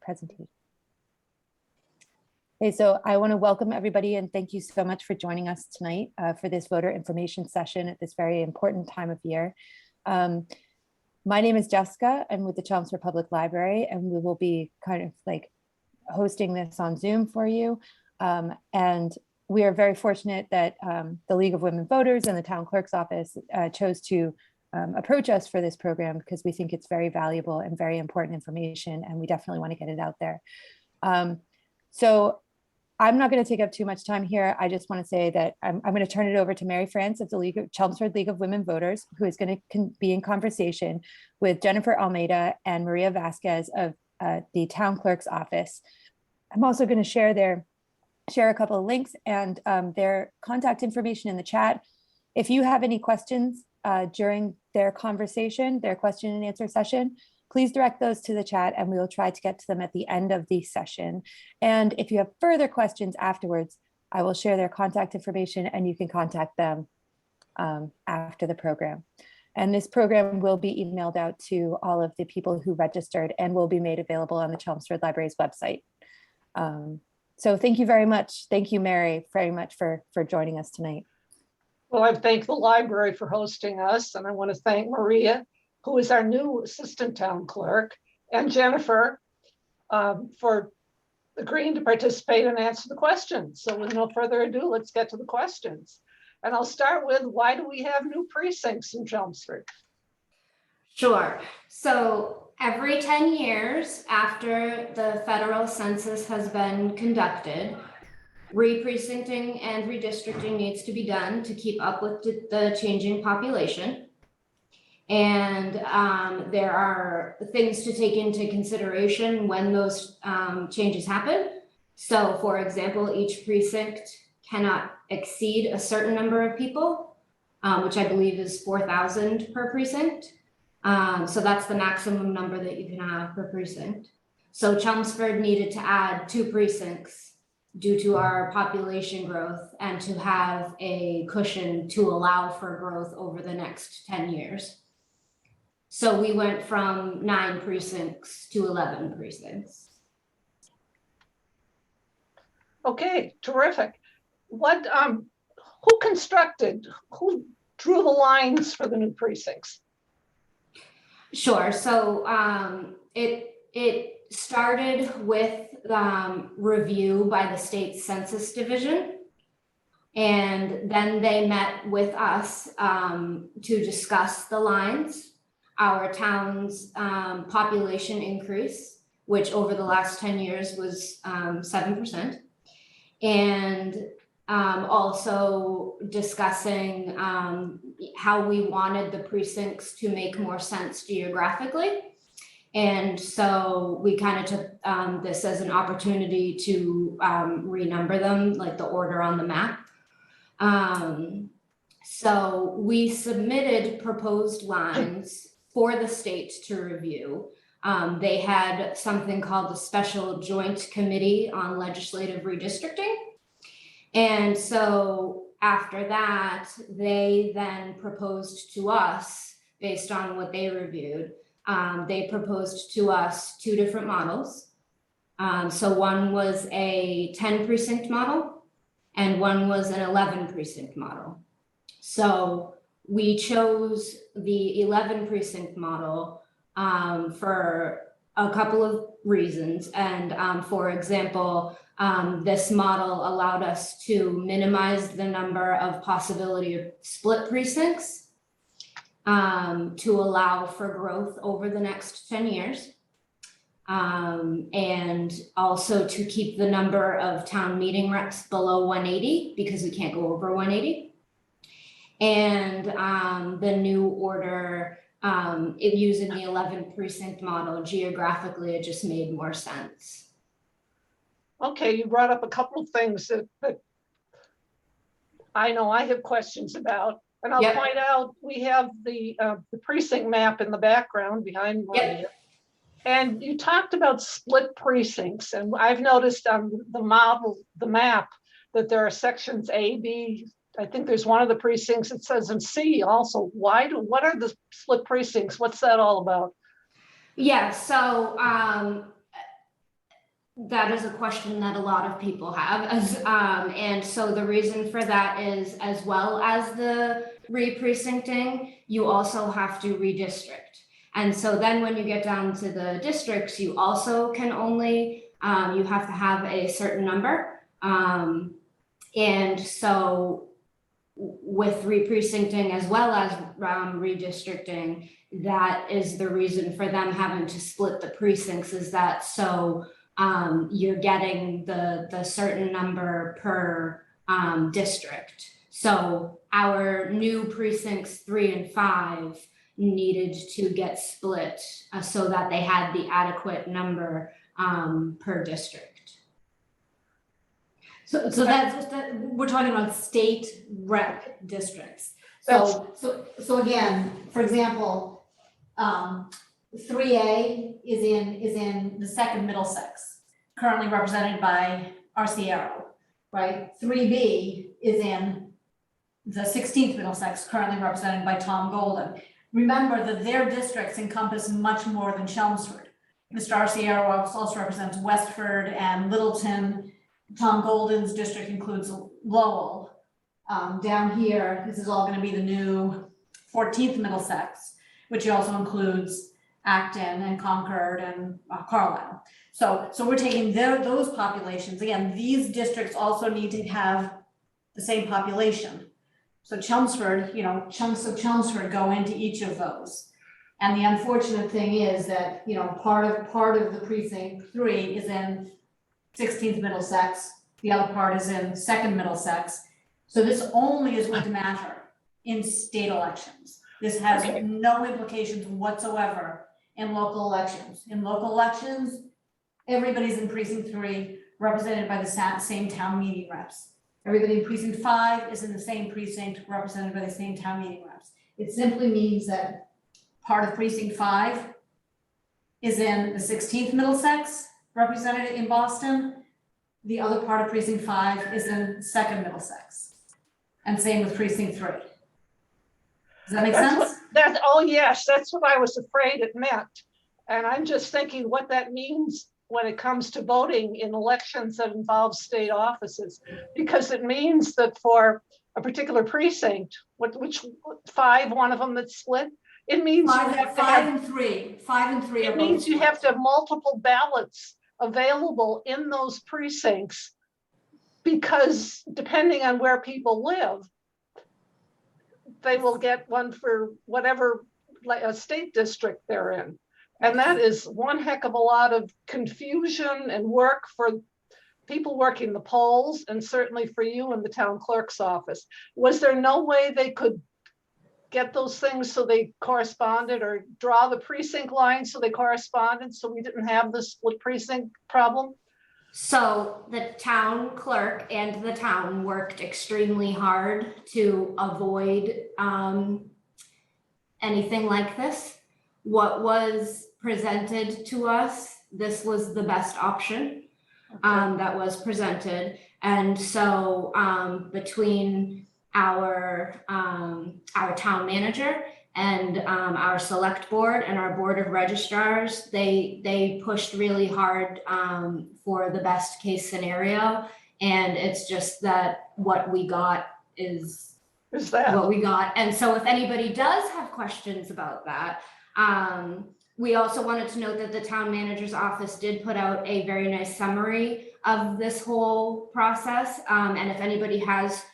Presentee. Okay, so I want to welcome everybody and thank you so much for joining us tonight for this voter information session at this very important time of year. My name is Jessica. I'm with the Chelmsford Public Library, and we will be kind of like hosting this on Zoom for you. And we are very fortunate that the League of Women Voters and the Town Clerk's Office chose to approach us for this program because we think it's very valuable and very important information, and we definitely want to get it out there. So I'm not going to take up too much time here. I just want to say that I'm going to turn it over to Mary Frantz of the Chelmsford League of Women Voters, who is going to be in conversation with Jennifer Almeida and Maria Vasquez of the Town Clerk's Office. I'm also going to share a couple of links and their contact information in the chat. If you have any questions during their conversation, their question and answer session, please direct those to the chat and we will try to get to them at the end of the session. And if you have further questions afterwards, I will share their contact information and you can contact them after the program. And this program will be emailed out to all of the people who registered and will be made available on the Chelmsford Library's website. So thank you very much. Thank you, Mary, very much for joining us tonight. Well, I thank the library for hosting us, and I want to thank Maria, who is our new assistant town clerk, and Jennifer for agreeing to participate and answer the questions. So with no further ado, let's get to the questions. And I'll start with, why do we have new precincts in Chelmsford? Sure. So every 10 years after the federal census has been conducted, re-precincting and redistricting needs to be done to keep up with the changing population. And there are things to take into consideration when those changes happen. So for example, each precinct cannot exceed a certain number of people, which I believe is 4,000 per precinct. So that's the maximum number that you can have per precinct. So Chelmsford needed to add 2 precincts due to our population growth and to have a cushion to allow for growth over the next 10 years. So we went from 9 precincts to 11 precincts. Okay, terrific. What, who drew the lines for the new precincts? Sure. So it started with review by the state census division, and then they met with us to discuss the lines, our town's population increase, which over the last 10 years was 7%, and also discussing how we wanted the precincts to make more sense geographically. And so we kind of took this as an opportunity to renumber them, like the order on the map. So we submitted proposed lines for the state to review. They had something called the Special Joint Committee on Legislative Redistricting. And so after that, they then proposed to us, based on what they reviewed, they proposed to us 2 different models. So one was a 10 precinct model and one was an 11 precinct model. So we chose the 11 precinct model for a couple of reasons. And for example, this model allowed us to minimize the number of possibility of split precincts to allow for growth over the next 10 years. And also to keep the number of town meeting reps below 180 because we can't go over 180. And the new order, using the 11 precinct model geographically, it just made more sense. Okay, you brought up a couple of things that I know I have questions about. And I'll point out, we have the precinct map in the background behind Maria. Yep. And you talked about split precincts. And I've noticed on the map, that there are sections A, B. I think there's one of the precincts it says in C also. What are the split precincts? What's that all about? Yeah, so That is a question that a lot of people have, and so the reason for that is, as well as the re-precincting, you also have to redistrict. And so then when you get down to the districts, you also can only, you have to have a certain number. And so with re-precincting as well as redistricting, that is the reason for them having to split the precincts, is that so you're getting the certain number per district. So our new precincts 3 and 5 needed to get split so that they had the adequate number per district. So that's we're talking about state rep districts. So again, for example, 3A is in the 2nd Middlesex, currently represented by Arciero, right? 3B is in the 16th Middlesex, currently represented by Tom Golden. Remember that their districts encompass much more than Chelmsford. Mr. Arciero also represents Westford and Littleton. Tom Golden's district includes Lowell. Down here, this is all going to be the new 14th Middlesex, which also includes Acton and Concord and Carlisle. So we're taking those populations. Again, these districts also need to have the same population. So Chelmsford, chunks of Chelmsford go into each of those. And the unfortunate thing is that, part of the precinct 3 is in 16th Middlesex, the other part is in 2nd Middlesex. So this only is going to matter in state elections. This has no implications whatsoever in local elections. In local elections, everybody's in precinct 3, represented by the same town meeting reps. Everybody in precinct 5 is in the same precinct, represented by the same town meeting reps. It simply means that part of precinct 5 is in the 16th Middlesex, represented in Boston. The other part of precinct 5 is in 2nd Middlesex. And same with precinct 3. Does that make sense? Oh yes, that's what I was afraid it meant. And I'm just thinking what that means when it comes to voting in elections that involve state offices, because it means that for a particular precinct, which 5, one of them that's split, it means five and three. It means you have to have multiple ballots available in those precincts, because depending on where people live, they will get one for whatever a state district they're in. And that is one heck of a lot of confusion and work for people working the polls, and certainly for you in the town clerk's office. Was there no way they could get those things so they corresponded, or draw the precinct lines so they corresponded, so we didn't have this split precinct problem? So the town clerk and the town worked extremely hard to avoid anything like this. What was presented to us, this was the best option that was presented. And so between our town manager and our select board and our board of registrars, they pushed really hard for the best case scenario. And it's just that what we got is what we got. And so if anybody does have questions about that, we also wanted to note that the town manager's office did put out a very nice summary of this whole process. And if anybody has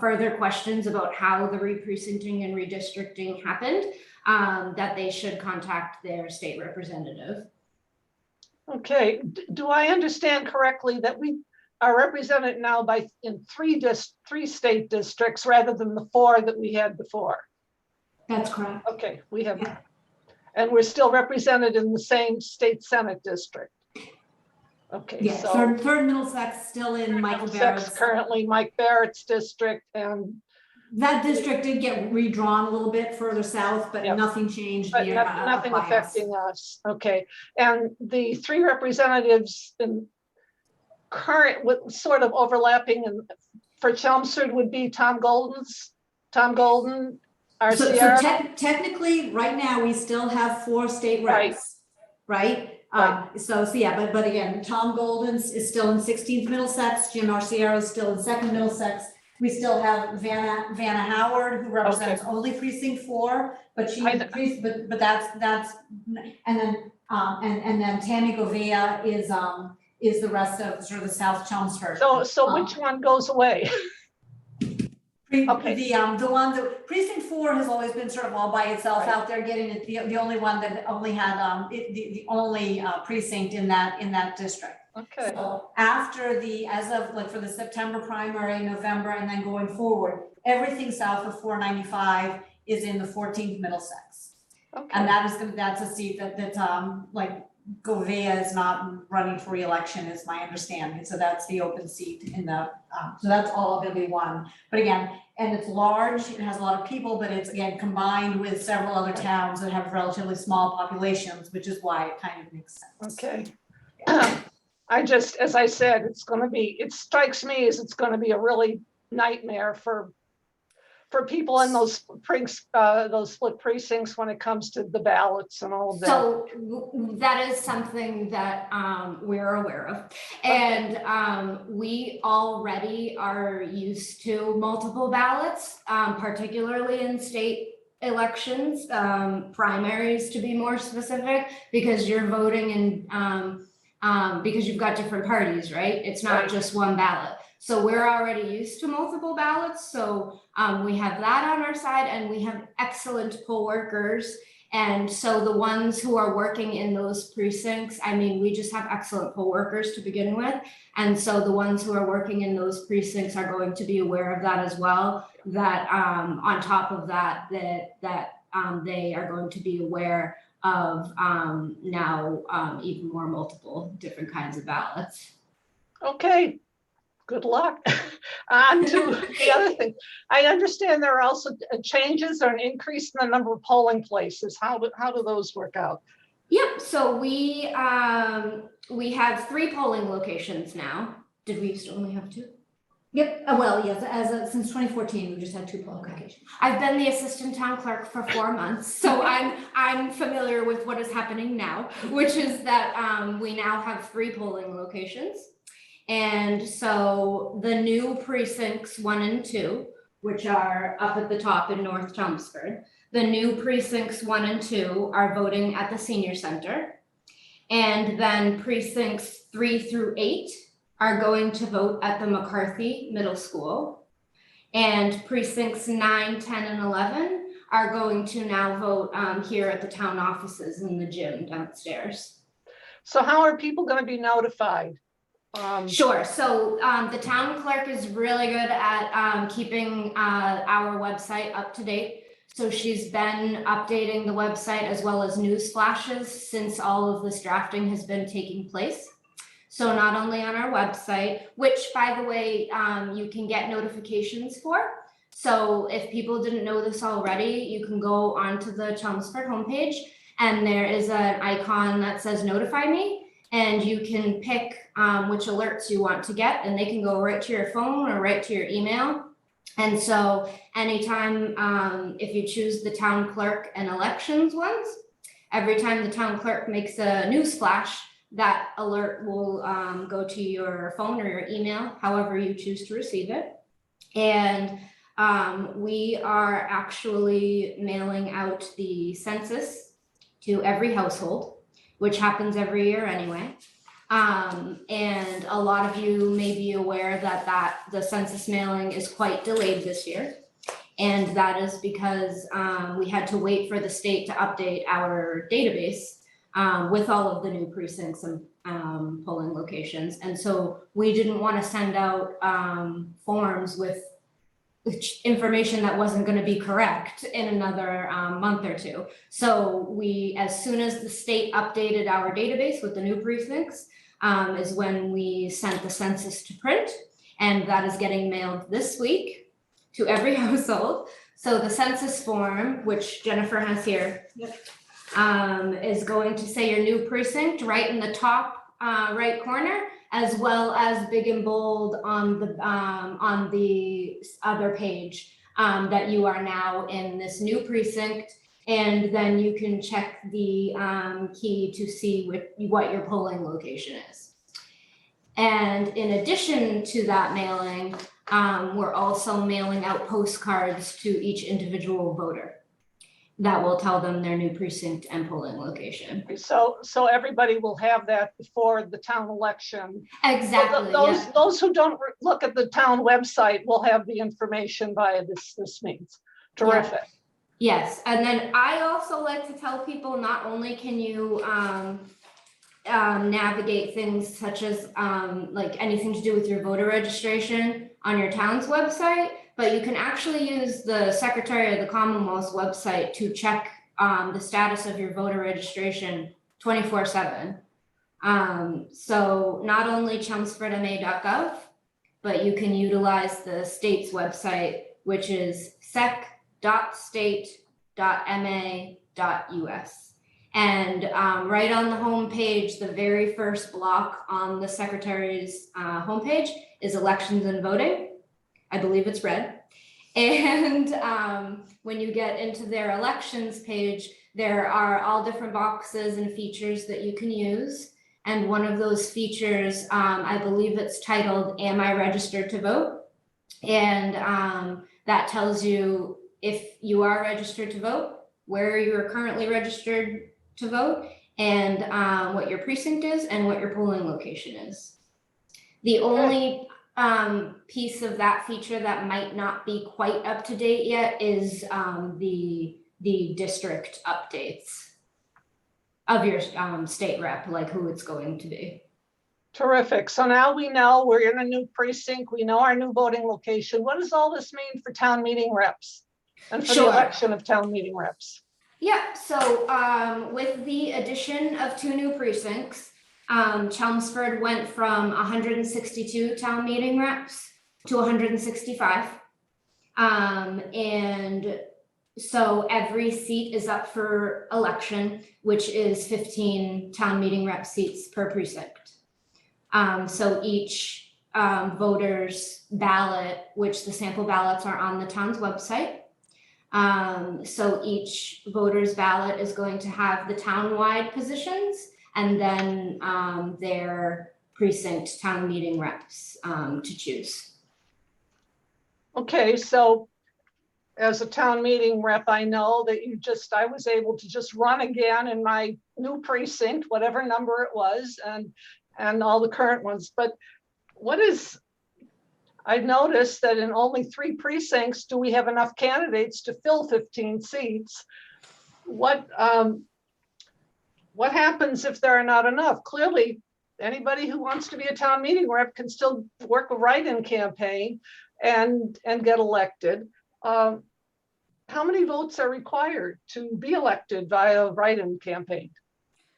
further questions about how the re-precincting and redistricting happened, that they should contact their state representative. Okay, do I understand correctly that we are represented now in three state districts rather than the 4 that we had before? That's correct. Okay, we have, and we're still represented in the same state senate district. Okay, yes, so third Middlesex still in Michael Barrett's. Currently Mike Barrett's district, and that district did get redrawn a little bit further south, but nothing changed. But nothing affecting us. Okay, and the 3 representatives in current, with sort of overlapping, and for Chelmsford would be Tom Golden, our so technically right now we still have 4 state reps, right? So yeah, but again, Tom Golden's is still in 16th Middlessex, Jim Arciero is still in 2nd Middlesex. We still have Vanna Howard, who represents only precinct 4, but but that's, and then, and then Tammy Govea is the rest of sort of the South Chelmsford. So which one goes away? The one that precinct 4 has always been sort of all by itself out there getting it, the only one that only had, the only precinct in that district. Okay. So after as of like for the September primary, November, and then going forward, everything south of 495 is in the 14th Middlesex. Okay. And that's a seat that's like Govea is not running for re-election is my understanding. So that's the open seat in the, so that's all gonna be one. But again, and it's large, it has a lot of people, but it's again combined with several other towns that have relatively small populations, which is why it kind of makes sense. Okay. I just, as I said, it strikes me as it's gonna be a really nightmare for people in those split precincts when it comes to the ballots and all of that. So that is something that we're aware of. And we already are used to multiple ballots, particularly in state elections, primaries to be more specific, because you're voting in, because you've got different parties, right? It's not just one ballot. So we're already used to multiple ballots. So we have that on our side, and we have excellent poll workers. And so the ones who are working in those precincts, I mean, we just have excellent poll workers to begin with. And so the ones who are working in those precincts are going to be aware of that as well. That on top of that, they are going to be aware of now even more multiple different kinds of ballots. Okay. Good luck. On to the other thing. I understand there are also changes or an increase in the number of polling places. How do those work out? Yep. So we have 3 polling locations now. Did we used to only have 2? Yep. Well, yes. Since 2014, we just had 2 polling locations. I've been the assistant town clerk for 4 months, so I'm familiar with what is happening now, which is that we now have 3 polling locations. And so the new precincts 1 and 2, which are up at the top in North Chelmsford, the new precincts 1 and 2 are voting at the senior center. And then precincts 3 through 8 are going to vote at the McCarthy Middle School. And precincts 9, 10, and 11 are going to now vote here at the town offices in the gym downstairs. So how are people going to be notified? Sure. So the town clerk is really good at keeping our website up to date. So she's been updating the website as well as news flashes since all of this drafting has been taking place. So not only on our website, which by the way, you can get notifications for. So if people didn't know this already, you can go onto the Chelmsford homepage and there is an icon that says notify me. And you can pick which alerts you want to get, and they can go right to your phone or right to your email. And so anytime, if you choose the town clerk and elections ones, every time the town clerk makes a news flash, that alert will go to your phone or your email, however you choose to receive it. And we are actually mailing out the census to every household, which happens every year anyway. And a lot of you may be aware that the census mailing is quite delayed this year. And that is because we had to wait for the state to update our database with all of the new precincts and polling locations. And so we didn't want to send out forms with information that wasn't going to be correct in another month or 2. So we, as soon as the state updated our database with the new precincts, is when we sent the census to print, and that is getting mailed this week to every household. So the census form, which Jennifer has here, is going to say your new precinct right in the top right corner, as well as big and bold on the other page, that you are now in this new precinct and then you can check the key to see what your polling location is. And in addition to that mailing, we're also mailing out postcards to each individual voter that will tell them their new precinct and polling location. So everybody will have that before the town election. Exactly. So those who don't look at the town website will have the information via this means. Terrific. Yes, and then I also like to tell people, not only can you navigate things such as like anything to do with your voter registration on your town's website, but you can actually use the Secretary of the Commonwealth's website to check the status of your voter registration 24/7. So not only chelmsfordma.gov, but you can utilize the state's website, which is sec.state.ma.us. And right on the homepage, the very first block on the Secretary's homepage is elections and voting. I believe it's red. And when you get into their elections page, there are all different boxes and features that you can use. And one of those features, I believe it's titled, "Am I registered to vote?" And that tells you if you are registered to vote, where you're currently registered to vote, and what your precinct is and what your polling location is. The only piece of that feature that might not be quite up to date yet is the district updates of your state rep, like who it's going to be. Terrific. So now we know we're in a new precinct. We know our new voting location. What does all this mean for town meeting reps and for the election of town meeting reps? Yeah, so with the addition of 2 new precincts, Chelmsford went from 162 town meeting reps to 165. And so every seat is up for election, which is 15 town meeting rep seats per precinct. So each voter's ballot, which the sample ballots are on the town's website. So each voter's ballot is going to have the town-wide positions and then their precinct town meeting reps to choose. Okay, so as a town meeting rep, I know that I was able to just run again in my new precinct, whatever number it was, and all the current ones. But I've noticed that in only 3 precincts do we have enough candidates to fill 15 seats. What happens if there are not enough? Clearly, anybody who wants to be a town meeting rep can still work a write-in campaign and get elected. How many votes are required to be elected via a write-in campaign?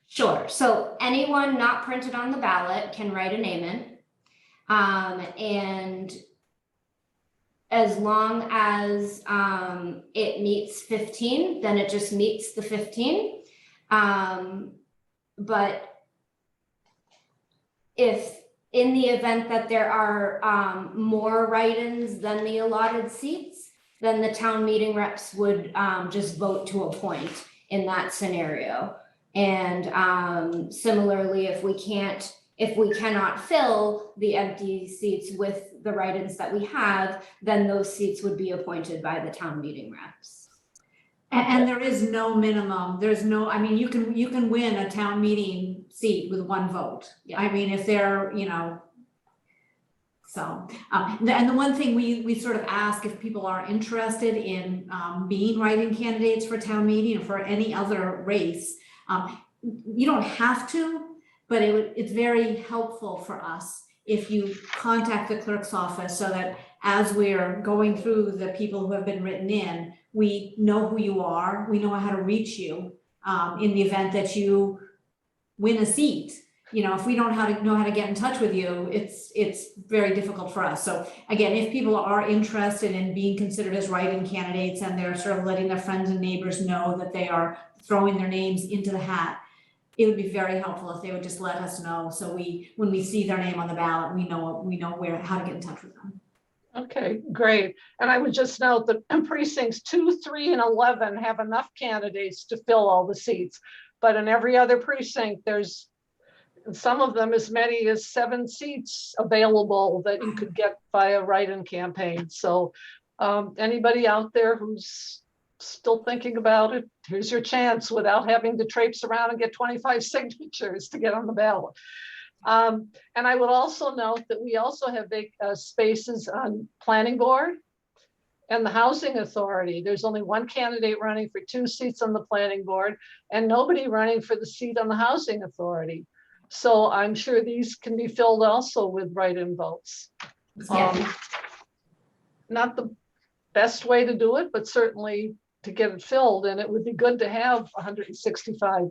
Sure. So anyone not printed on the ballot can write a name in. And as long as it meets 15, then it just meets the 15. But if in the event that there are more write-ins than the allotted seats, then the town meeting reps would just vote to appoint in that scenario. And similarly, if we cannot fill the empty seats with the write-ins that we have, then those seats would be appointed by the town meeting reps. And there is no minimum, I mean, you can win a town meeting seat with 1 vote. Yeah. I mean, if they're, so, and the one thing we sort of ask if people are interested in being write-in candidates for town meeting or for any other race, you don't have to, but it's very helpful for us if you contact the clerk's office so that as we're going through the people who have been written in, we know who you are, we know how to reach you in the event that you win a seat. If we don't know how to get in touch with you, it's very difficult for us. So again, if people are interested in being considered as write-in candidates and they're sort of letting their friends and neighbors know that they are throwing their names into the hat, it would be very helpful if they would just let us know. So when we see their name on the ballot, we know how to get in touch with them. Okay, great. And I would just note that precincts 2, 3, and 11 have enough candidates to fill all the seats. But in every other precinct, there's some of them as many as 7 seats available that you could get via write-in campaign. So anybody out there who's still thinking about it, here's your chance without having to traipse around and get 25 signatures to get on the ballot. And I would also note that we also have spaces on planning board and the housing authority. There's only one candidate running for 2 seats on the planning board and nobody running for the seat on the housing authority. So I'm sure these can be filled also with write-in votes. Yeah. Not the best way to do it, but certainly to get it filled. And it would be good to have 165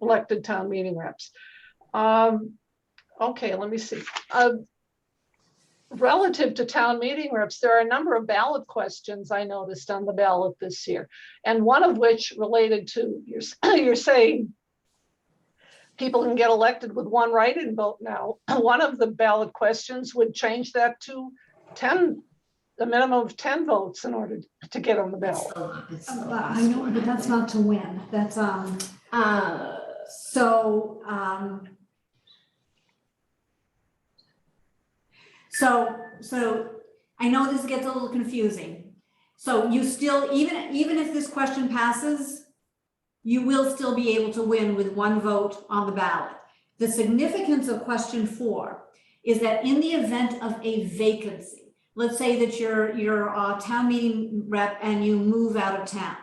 elected town meeting reps. Okay, let me see. Relative to town meeting reps, there are a number of ballot questions I noticed on the ballot this year. And one of which related to, you're saying people can get elected with 1 write-in vote now. One of the ballot questions would change that to 10, the minimum of 10 votes in order to get on the ballot. I know, but that's not to win. That's, So I know this gets a little confusing. So you still, even if this question passes, you will still be able to win with 1 vote on the ballot. The significance of question 4 is that in the event of a vacancy, let's say that you're a town meeting rep and you move out of town.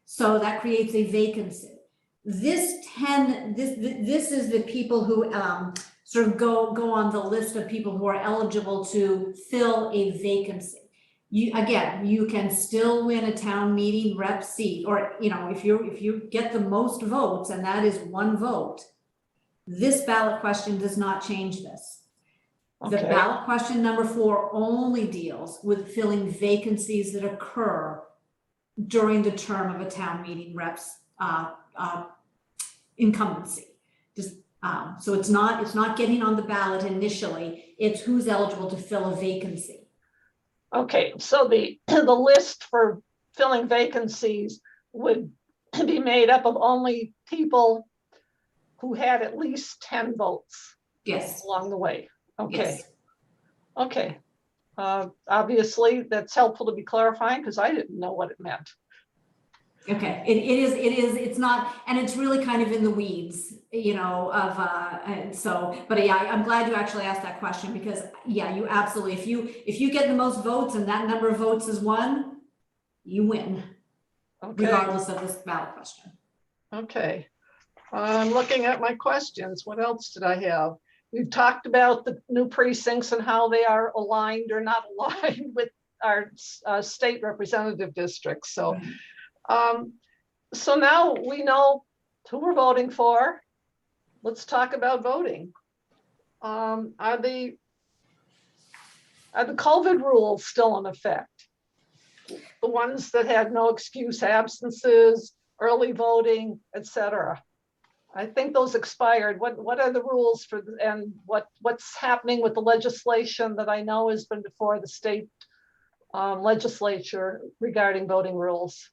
So that creates a vacancy. This is the people who sort of go on the list of people who are eligible to fill a vacancy. You can still win a town meeting rep seat, or if you get the most votes, and that is 1 vote, this ballot question does not change this. Okay. The ballot question number 4 only deals with filling vacancies that occur during the term of a town meeting rep's incumbency. So it's not getting on the ballot initially, it's who's eligible to fill a vacancy. Okay, so the list for filling vacancies would be made up of only people who had at least 10 votes. Yes. Along the way. Okay. Yes. Okay. Obviously, that's helpful to be clarifying because I didn't know what it meant. Okay, it's not, and it's really kind of in the weeds, and so, but yeah, I'm glad you actually asked that question because yeah, you absolutely, if you get the most votes and that number of votes is 1, you win, okay, regardless of this ballot question. Okay, I'm looking at my questions. What else did I have? We've talked about the new precincts and how they are aligned or not aligned with our state representative districts. So. So now we know who we're voting for. Let's talk about voting. Are the COVID rules still in effect? The ones that had no excuse absences, early voting, etc. I think those expired. What are the rules for, and what's happening with the legislation that I know has been before the state legislature regarding voting rules?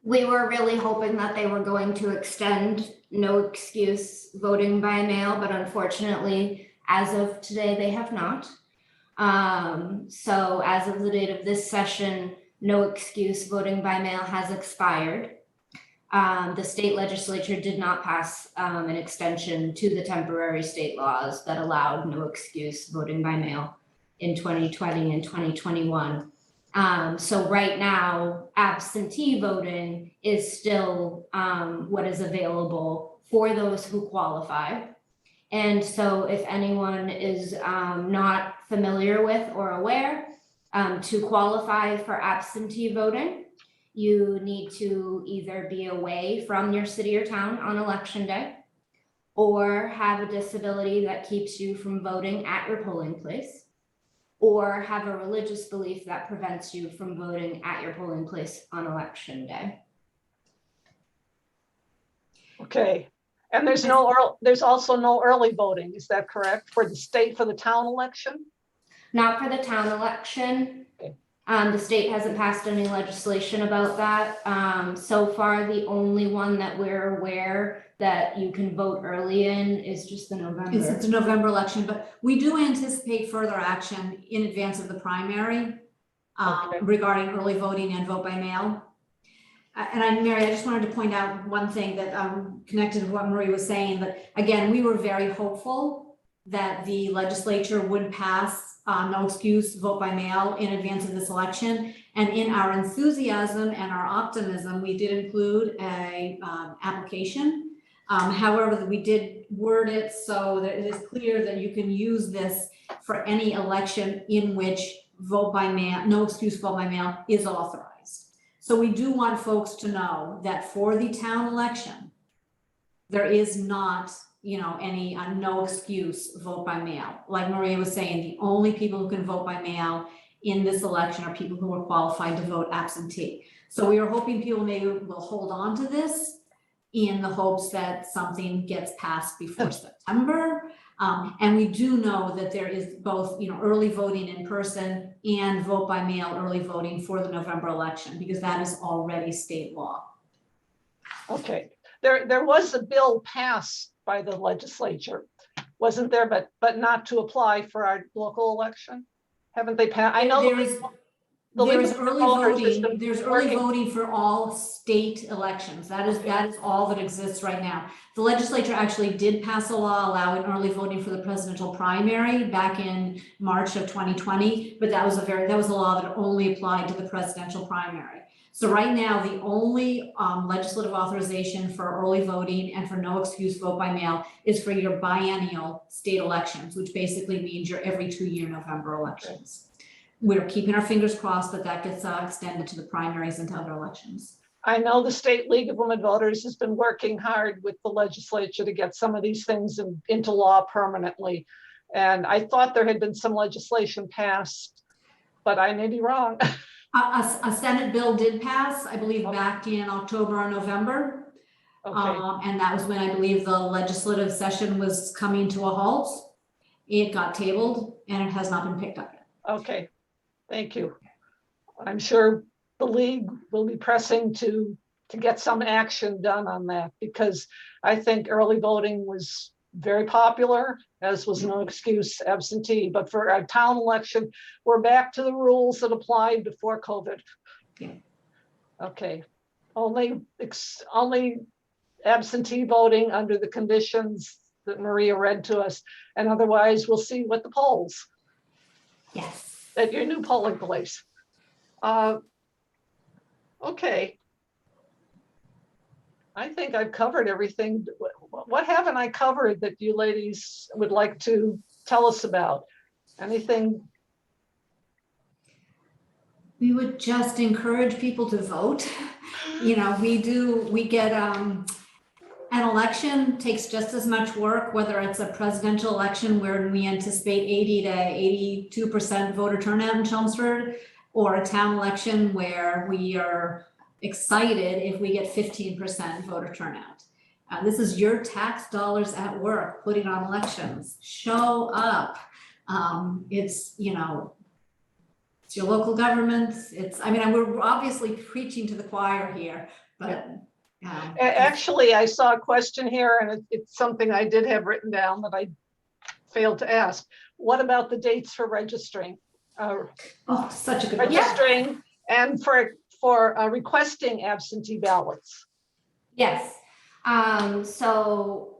We were really hoping that they were going to extend no excuse voting by mail, but unfortunately, as of today, they have not. So as of the date of this session, no excuse voting by mail has expired. The state legislature did not pass an extension to the temporary state laws that allowed no excuse voting by mail in 2020 and 2021. So right now, absentee voting is still what is available for those who qualify. And so if anyone is not familiar with or aware, to qualify for absentee voting, you need to either be away from your city or town on election day, or have a disability that keeps you from voting at your polling place, or have a religious belief that prevents you from voting at your polling place on election day. Okay, and there's also no early voting, is that correct, for the state, for the town election? Not for the town election. Okay. The state hasn't passed any legislation about that. So far, the only one that we're aware that you can vote early in is just the November. It's a November election, but we do anticipate further action in advance of the primary Okay. regarding early voting and vote by mail. Mary, I just wanted to point out one thing that connected to what Marie was saying, that again, we were very hopeful that the legislature would pass no excuse vote by mail in advance of this election. And in our enthusiasm and our optimism, we did include a application. However, we did word it so that it is clear that you can use this for any election in which vote by mail, no excuse vote by mail is authorized. So we do want folks to know that for the town election, there is not, any no excuse vote by mail. Like Maria was saying, the only people who can vote by mail in this election are people who are qualified to vote absentee. So we are hoping people maybe will hold on to this in the hopes that something gets passed before September. And we do know that there is both, early voting in person and vote by mail early voting for the November election, because that is already state law. Okay, there was a bill passed by the legislature, wasn't there? But not to apply for our local election. Haven't they passed? I know There's early voting for all state elections. That is all that exists right now. The legislature actually did pass a law allowing early voting for the presidential primary back in March of 2020, but that was a law that only applied to the presidential primary. So right now, the only legislative authorization for early voting and for no excuse vote by mail is for your biennial state elections, which basically means your every 2-year November elections. We're keeping our fingers crossed that that gets extended to the primaries and to other elections. I know the State League of Women Voters has been working hard with the legislature to get some of these things into law permanently. And I thought there had been some legislation passed, but I may be wrong. A Senate bill did pass, I believe, back in October or November. Okay. And that was when I believe the legislative session was coming to a halt. It got tabled and it has not been picked up yet. Okay, thank you. I'm sure the league will be pressing to get some action done on that, because I think early voting was very popular, as was no excuse absentee. But for a town election, we're back to the rules that applied before COVID. Yeah. Okay, only absentee voting under the conditions that Maria read to us, and otherwise we'll see what the polls. Yes. At your new polling place. Okay. I think I've covered everything. What haven't I covered that you ladies would like to tell us about? Anything? We would just encourage people to vote. We get an election takes just as much work, whether it's a presidential election where we anticipate 80 to 82% voter turnout in Chelmsford, or a town election where we are excited if we get 15% voter turnout. This is your tax dollars at work putting on elections. Show up. It's your local government. We're obviously preaching to the choir here, but actually, I saw a question here, and it's something I did have written down that I failed to ask. What about the dates for registering? Such a good registering and for requesting absentee ballots. Yes. So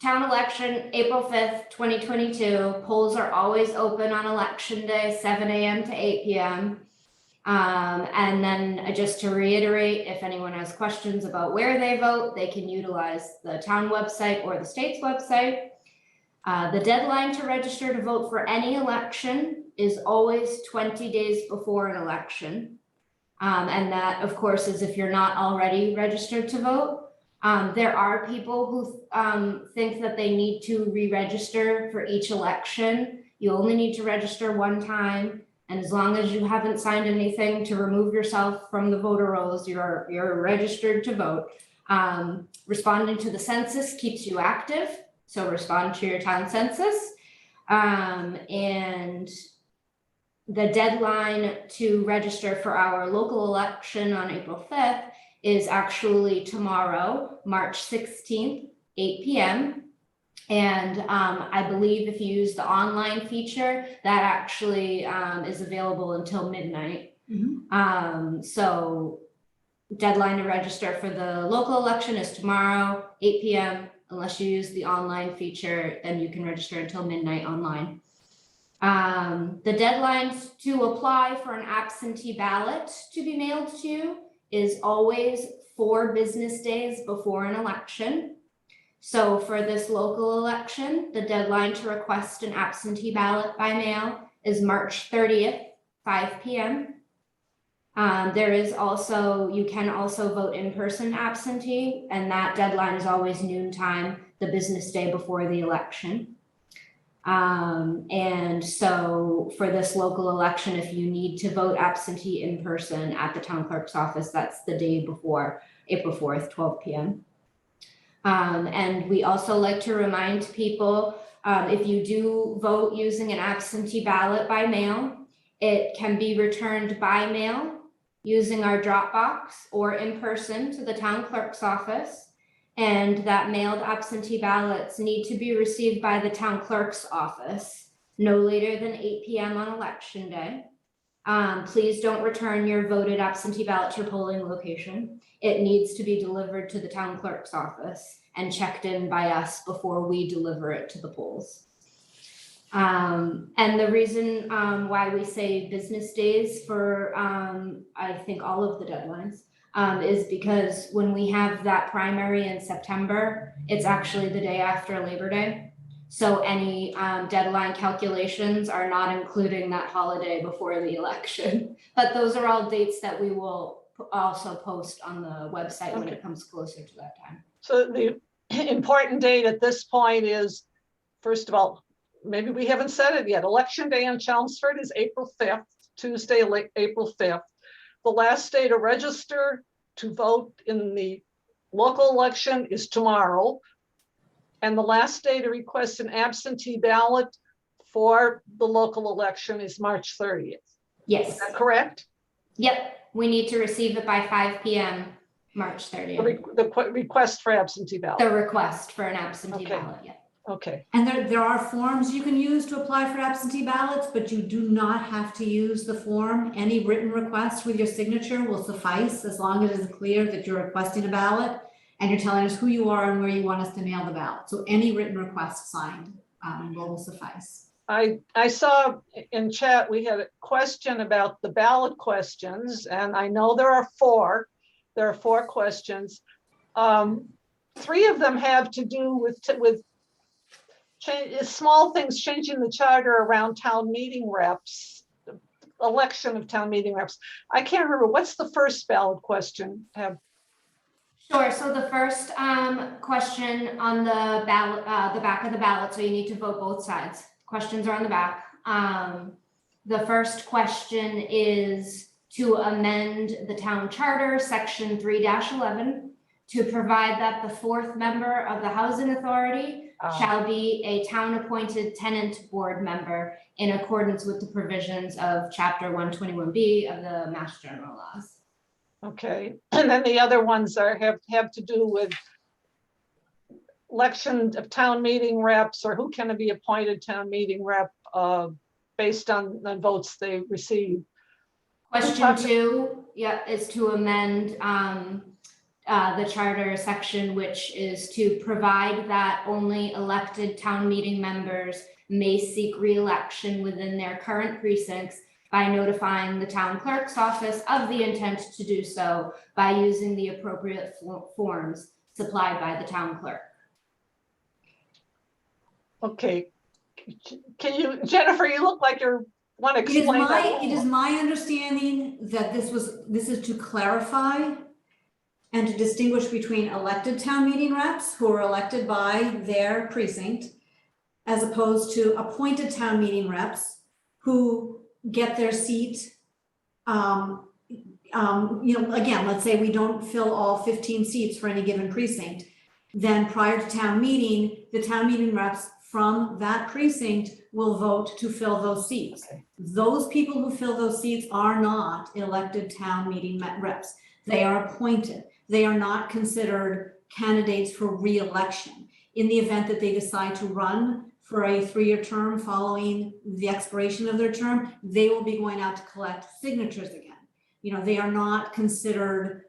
town election, April 5th, 2022. Polls are always open on election day, 7 a.m. to 8 p.m. And then just to reiterate, if anyone has questions about where they vote, they can utilize the town website or the state's website. The deadline to register to vote for any election is always 20 days before an election. And that, of course, is if you're not already registered to vote. There are people who think that they need to re-register for each election. You only need to register one time. And as long as you haven't signed anything to remove yourself from the voter rolls, you're registered to vote. Responding to the census keeps you active. So respond to your town census. And the deadline to register for our local election on April 5th is actually tomorrow, March 16th, 8 p.m. And I believe if you use the online feature, that actually is available until midnight. So deadline to register for the local election is tomorrow, 8 p.m. Unless you use the online feature, then you can register until midnight online. The deadlines to apply for an absentee ballot to be mailed to you is always 4 business days before an election. So for this local election, the deadline to request an absentee ballot by mail is March 30th, 5 p.m. There is also, you can also vote in person absentee, and that deadline is always noontime, the business day before the election. And so for this local election, if you need to vote absentee in person at the town clerk's office, that's the day before, April 4th, 12 p.m. And we also like to remind people, if you do vote using an absentee ballot by mail, it can be returned by mail using our drop box or in person to the town clerk's office. And that mailed absentee ballots need to be received by the town clerk's office no later than 8 p.m. on election day. Please don't return your voted absentee ballot to your polling location. It needs to be delivered to the town clerk's office and checked in by us before we deliver it to the polls. And the reason why we say business days for, I think, all of the deadlines is because when we have that primary in September, it's actually the day after Labor Day. So any deadline calculations are not including that holiday before the election. But those are all dates that we will also post on the website when it comes closer to that time. So the important date at this point is, first of all, maybe we haven't said it yet. Election day in Chelmsford is April 5th, Tuesday, April 5th. The last day to register to vote in the local election is tomorrow. And the last day to request an absentee ballot for the local election is March 30th. Yes. Is that correct? Yep. We need to receive it by 5 p.m. March 30th. The request for absentee ballot. The request for an absentee Okay. ballot, yeah. Okay. And there are forms you can use to apply for absentee ballots, but you do not have to use the form. Any written request with your signature will suffice as long as it is clear that you're requesting a ballot and you're telling us who you are and where you want us to mail the ballot. So any written request signed will suffice. I saw in chat, we had a question about the ballot questions, and I know there are 4. There are 4 questions. 3 of them have to do with small things, changing the charter around town meeting reps, election of town meeting reps. I can't remember, what's the first ballot question? Sure. So the first question on the ballot, the back of the ballot, so you need to vote both sides. Questions are on the back. The first question is to amend the town charter, section 3-11, to provide that the 4th member of the housing authority shall be a town-appointed tenant board member in accordance with the provisions of Chapter 121B of the Mass General Laws. Okay, and then the other ones have to do with election of town meeting reps, or who can be appointed town meeting rep based on the votes they receive. Question 2, yeah, is to amend the charter section, which is to provide that only elected town meeting members may seek re-election within their current precincts by notifying the town clerk's office of the intent to do so by using the appropriate forms supplied by the town clerk. Okay, can you, Jennifer, you look like you want to explain that. It is my understanding that this is to clarify and to distinguish between elected town meeting reps who are elected by their precinct, as opposed to appointed town meeting reps who get their seat. Again, let's say we don't fill all 15 seats for any given precinct. Then prior to town meeting, the town meeting reps from that precinct will vote to fill those seats. Okay. Those people who fill those seats are not elected town meeting reps. They are appointed. They are not considered candidates for re-election. In the event that they decide to run for a 3-year term following the expiration of their term, they will be going out to collect signatures again. You know, they are not considered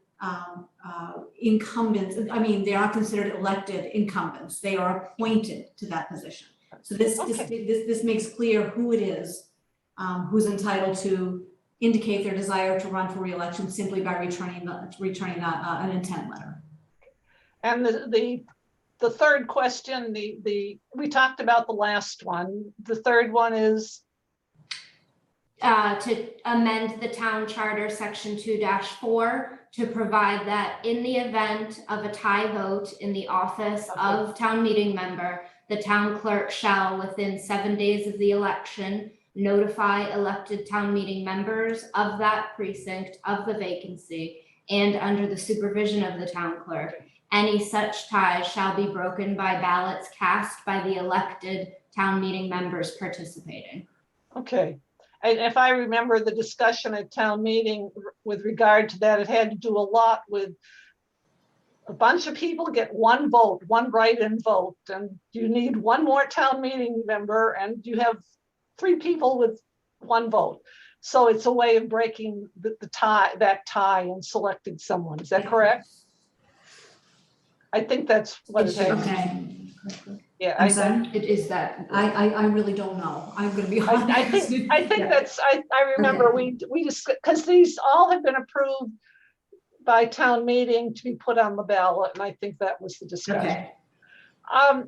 incumbents. I mean, they are considered elected incumbents. They are appointed to that position. So this makes clear who it is who's entitled to indicate their desire to run for re-election simply by returning an intent letter. And the third question, we talked about the last one. The third one is to amend the town charter section 2-4 to provide that in the event of a tie vote in the office of town meeting member, the town clerk shall, within 7 days of the election, notify elected town meeting members of that precinct of the vacancy, and under the supervision of the town clerk, any such ties shall be broken by ballots cast by the elected town meeting members participating. okay. And if I remember the discussion at town meeting with regard to that, it had to do a lot with a bunch of people get one vote, one write-in vote, and you need one more town meeting member, and you have 3 people with 1 vote. So it's a way of breaking the tie, that tie, and selecting someone. Is that correct? I think that's what it is. Okay. Yeah, I'm sorry? It is that. I really don't know. I'm going to be honest. I think Yeah. that's, I remember we just, because these all have been approved by town meeting to be put on the ballot, and I think that was the discussion. Okay.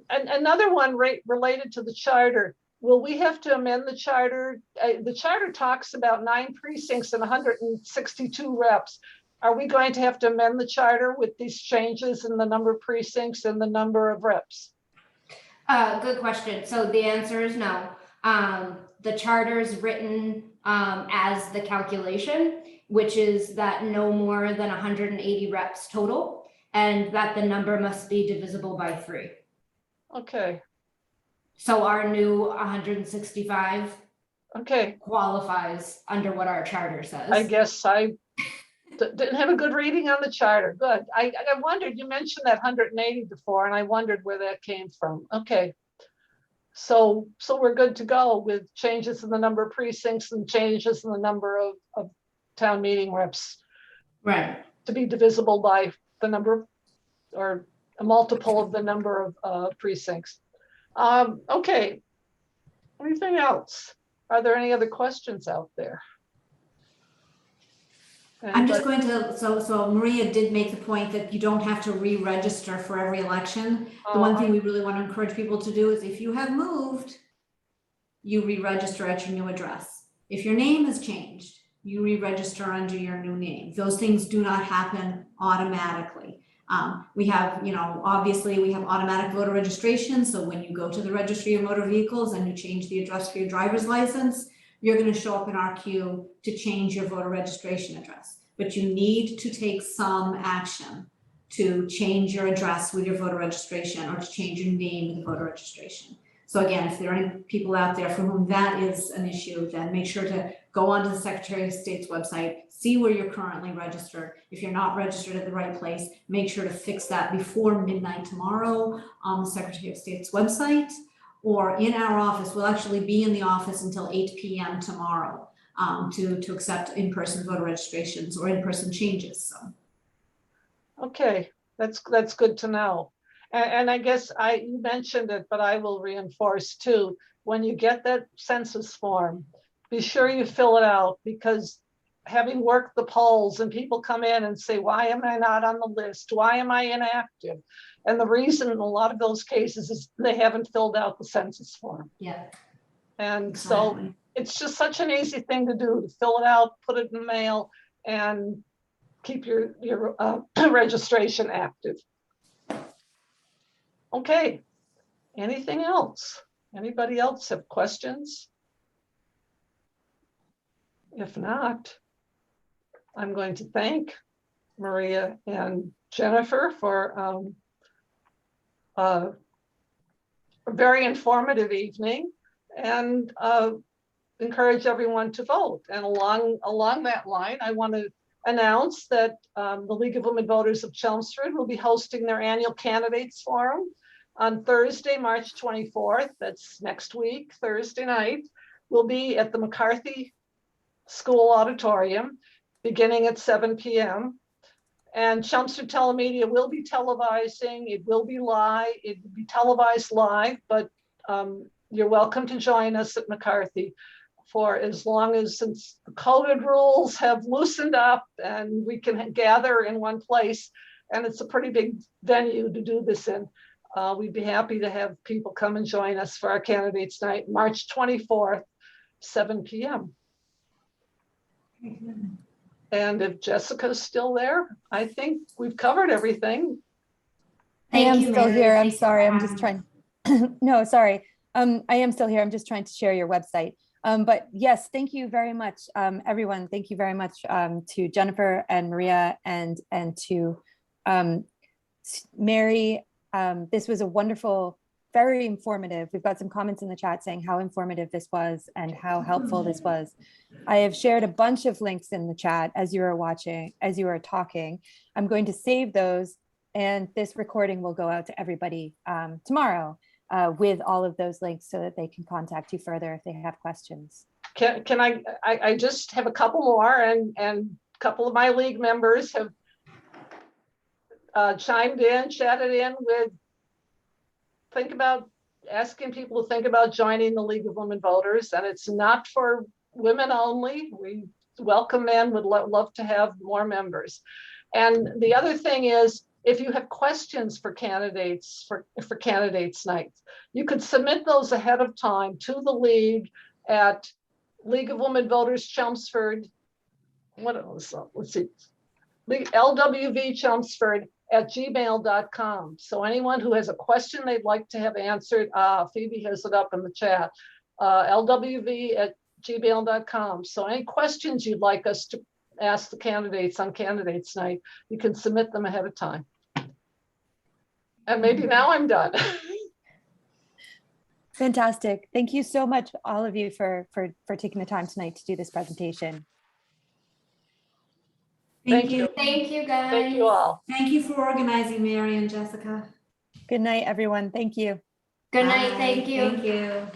And another one related to the charter. Will we have to amend the charter? The charter talks about 9 precincts and 162 reps. Are we going to have to amend the charter with these changes in the number of precincts and the number of reps? Good question. So the answer is no. The charter is written as the calculation, which is that no more than 180 reps total, and that the number must be divisible by 3. Okay. So our new 165 Okay. qualifies under what our charter says. I guess I didn't have a good reading on the charter. Good. I wondered, you mentioned that 180 before, and I wondered where that came from. Okay. So we're good to go with changes in the number of precincts and changes in the number of town meeting reps. Right. To be divisible by the number, or a multiple of the number of precincts. Okay. Anything else? Are there any other questions out there? I'm just going to, so Maria did make the point that you don't have to re-register for every election. The one thing we really want to encourage people to do is if you have moved, you re-register at your new address. If your name has changed, you re-register under your new name. Those things do not happen automatically. We have, obviously we have automatic voter registration. So when you go to the registry of motor vehicles and you change the address for your driver's license, you're going to show up in our queue to change your voter registration address. But you need to take some action to change your address with your voter registration or to change your name with the voter registration. So again, if there are any people out there for whom that is an issue, then make sure to go onto the Secretary of State's website, see where you're currently registered. If you're not registered at the right place, make sure to fix that before midnight tomorrow on the Secretary of State's website. Or in our office. We'll actually be in the office until 8 p.m. tomorrow to accept in-person voter registrations or in-person changes. So. Okay, that's good to know. And I guess you mentioned it, but I will reinforce too. When you get that census form, be sure you fill it out, because having worked the polls and people come in and say, why am I not on the list? Why am I inactive? And the reason in a lot of those cases is they haven't filled out the census form. Yeah. And Exactly. so it's just such an easy thing to do, to fill it out, put it in the mail, and keep your registration active. Okay. Anything else? Anybody else have questions? If not, I'm going to thank Maria and Jennifer for a very informative evening, and encourage everyone to vote. And along that line, I want to announce that the League of Women Voters of Chelmsford will be hosting their annual candidates forum on Thursday, March 24th. That's next week, Thursday night. We'll be at the McCarthy School Auditorium beginning at 7 p.m. And Chelmsford Telemedia will be televising. It will be live. It will be televised live, but you're welcome to join us at McCarthy for as long as, since the COVID rules have loosened up and we can gather in one place, and it's a pretty big venue to do this in. We'd be happy to have people come and join us for our candidates night, March 24th, 7 p.m. And if Jessica's still there, I think we've covered everything. I am Thank you, still Mary. here. I'm Thanks for sorry. I'm having just me. trying. No, sorry. I am still here. I'm just trying to share your website. But yes, thank you very much, everyone. Thank you very much to Jennifer and Maria and to Mary. This was a wonderful, very informative. We've got some comments in the chat saying how informative this was and how helpful this was. I have shared a bunch of links in the chat as you were watching, as you were talking. I'm going to save those, and this recording will go out to everybody tomorrow with all of those links so that they can contact you further if they have questions. Can I just have a couple more, and a couple of my league members have chimed in, chatted in with, asking people to think about joining the League of Women Voters, and it's not for women only. We welcome men, would love to have more members. And the other thing is, if you have questions for candidates, for candidates night, you could submit those ahead of time to the league at League of Women Voters Chelmsford. Let's see, LWV Chelmsford @gmail.com. So anyone who has a question they'd like to have answered, Phoebe has it up in the chat, LWV@gmail.com. So any questions you'd like us to ask the candidates on candidates night, you can submit them ahead of time. And maybe now I'm done. Fantastic. Thank you so much, all of you, for taking the time tonight to do this presentation. Thank you. Thank you, guys. Thank you all. Thank you for organizing, Mary and Jessica. Good night, everyone. Thank you. Good night. Thank you. Thank you.